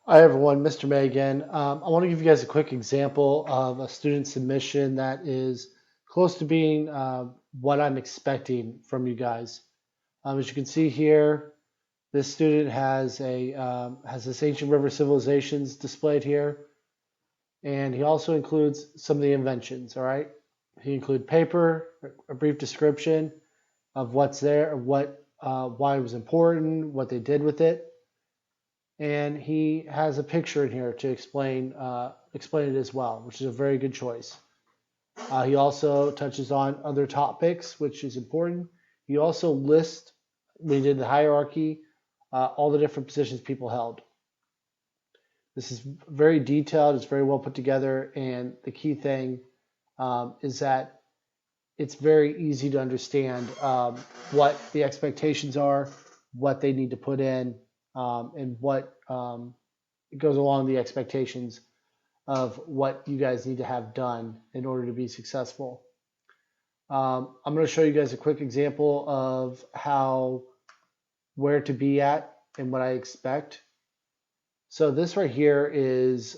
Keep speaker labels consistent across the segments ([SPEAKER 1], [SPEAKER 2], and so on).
[SPEAKER 1] Hi everyone, Mr. May again. I want to give you guys a quick example of a student submission that is close to being what I'm expecting from you guys. As you can see here, this student has this ancient river civilizations displayed here, and he also includes some of the inventions. All right, he includes paper, a brief description of what's there, why it was important, what they did with it, and he has a picture in here to explain it as well, which is a very good choice. He also touches on other topics, which is important. He also lists, we did the hierarchy, all the different positions people held. This is very detailed, it's very well put together, and the key thing is that it's very easy to understand what the expectations are, what they need to put in, and what it goes along the expectations of what you guys need to have done in order to be successful. I'm going to show you guys a quick example of where to be at and what I expect. So this right here is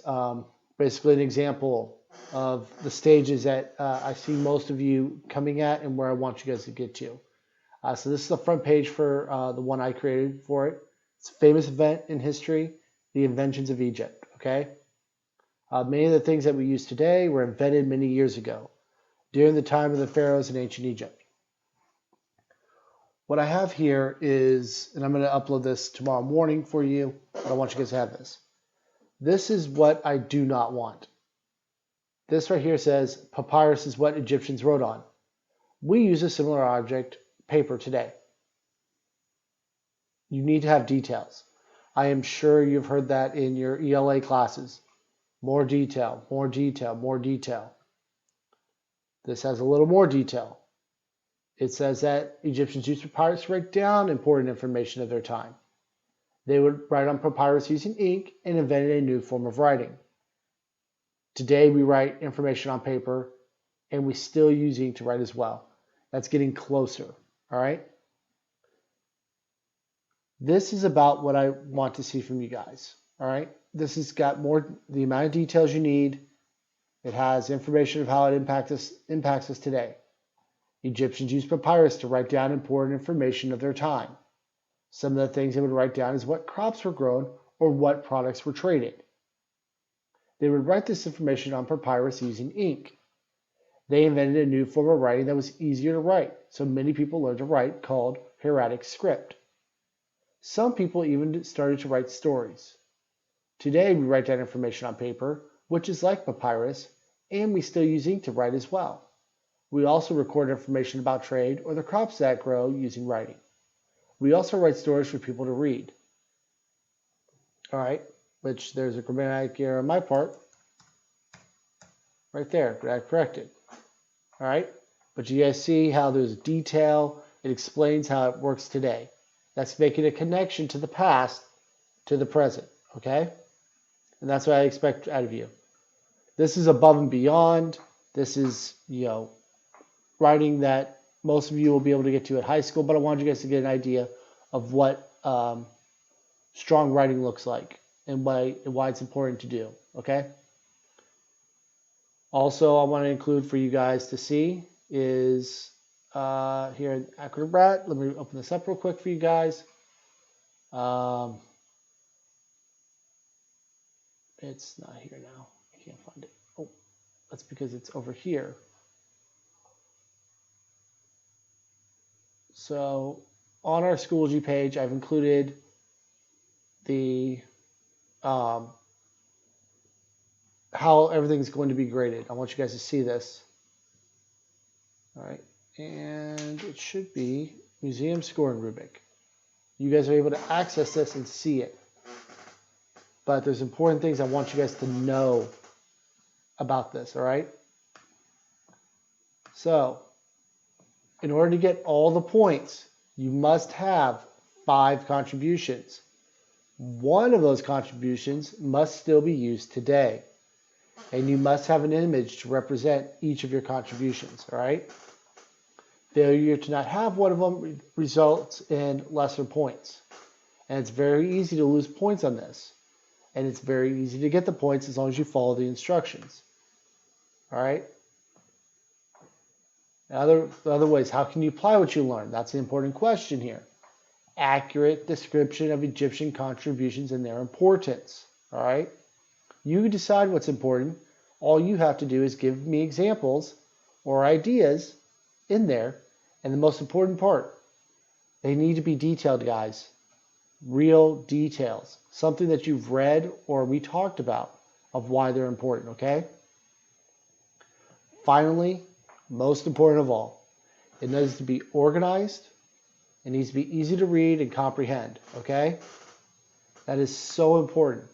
[SPEAKER 1] basically an example of the stages that I see most of you coming at and where I want you guys to get to. So this is the front page for the one I created for it. It's a famous event in history, the inventions of Egypt. Okay. Many of the things that we use today were invented many years ago, during the time of the pharaohs in ancient Egypt. What I have here is, and I'm going to upload this tomorrow morning for you, but I want you guys to have this. This is what I do not want. This right here says papyrus is what Egyptians wrote on. We use a similar object, paper, today. You need to have details. I am sure you've heard that in your ELA classes. More detail, more detail, more detail. This has a little more detail. It says that Egyptians used papyrus to write down important information of their time. They would write on papyrus using ink and invented a new form of writing. Today we write information on paper and we still use ink to write as well. That's getting closer, all right? This is about what I want to see from you guys, all right? This has got the amount of details you need. It has information of how it impacts us today. Egyptians used papyrus to write down important information of their time. Some of the things they would write down is what crops were grown or what products were traded. They would write this information on papyrus using ink. They invented a new form of writing that was easier to write, so many people learned to write, called hieratic script. Some people even started to write stories. Today we write down information on paper, which is like papyrus, and we still use ink to write as well. We also record information about trade or the crops that grow using writing. We also write stories for people to read. All right, which there's a grammatic error on my part. Right there, I corrected. All right, but you guys see how there's detail. It explains how it works today. That's making a connection to the past, to the present, okay? And that's what I expect out of you. This is above and beyond. This is, writing that most of you will be able to get to at high school, but I wanted you guys to get an idea of what strong writing looks like and why it's important to do, okay? Also, I want to include for you guys to see is here in Acrobat. Let me open this up real quick for you guys. It's not here now. I can't find it. Oh, that's because it's over here. So on our Schoology page, I've included the how everything's going to be graded. I want you guys to see this. All right, and it should be Museum Scoring Rubric. You guys are able to access this and see it. But there's important things I want you guys to know about this, all right? So, in order to get all the points, you must have 5 contributions. One of those contributions must still be used today. And you must have an image to represent each of your contributions, all right? Failure to not have one of them results in lesser points. And it's very easy to lose points on this. and it's very easy to get the points as long as you follow the instructions. All right. Other ways, how can you apply what you learned? That's the important question here. Accurate description of Egyptian contributions and their importance. All right. You decide what's important. All you have to do is give me examples or ideas in there. And the most important part, they need to be detailed, guys. Real details. Something that you've read or we talked about of why they're important, okay? Finally, most important of all, it needs to be organized. It needs to be easy to read and comprehend, okay? That is so important.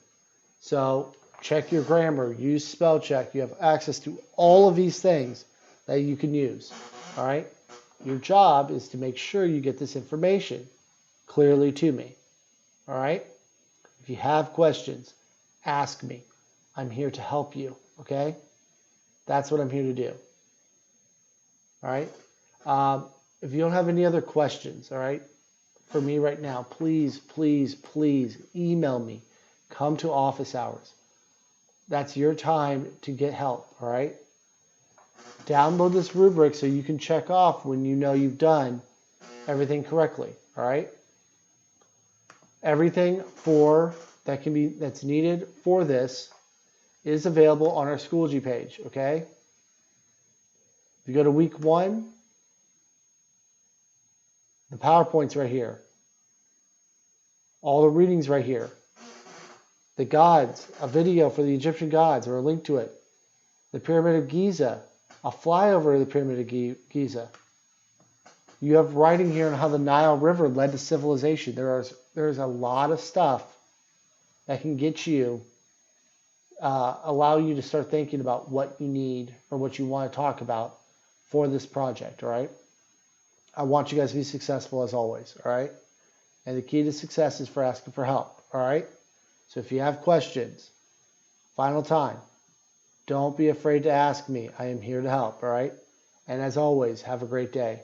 [SPEAKER 1] So check your grammar, use spell check. You have access to all of these things that you can use, all right? Your job is to make sure you get this information clearly to me, all right? If you have questions, ask me. I'm here to help you, okay? That's what I'm here to do, all right? If you don't have any other questions, all right, for me right now, please, please, please email me. Come to office hours. That's your time to get help, all right? Download this rubric so you can check off when you know you've done everything correctly, all right? Everything that's needed for this is available on our Schoology page, okay? If you go to week 1, the PowerPoint's right here. All the readings right here. The gods, a video for the Egyptian gods or a link to it. The Pyramid of Giza, a flyover of the Pyramid of Giza. You have writing here on how the Nile River led to civilization. There's a lot of stuff that can get you, allow you to start thinking about what you need or what you want to talk about for this project, all right? I want you guys to be successful as always, all right? And the key to success is for asking for help, all right? So if you have questions, final time, don't be afraid to ask me. I am here to help, all right? And as always, have a great day.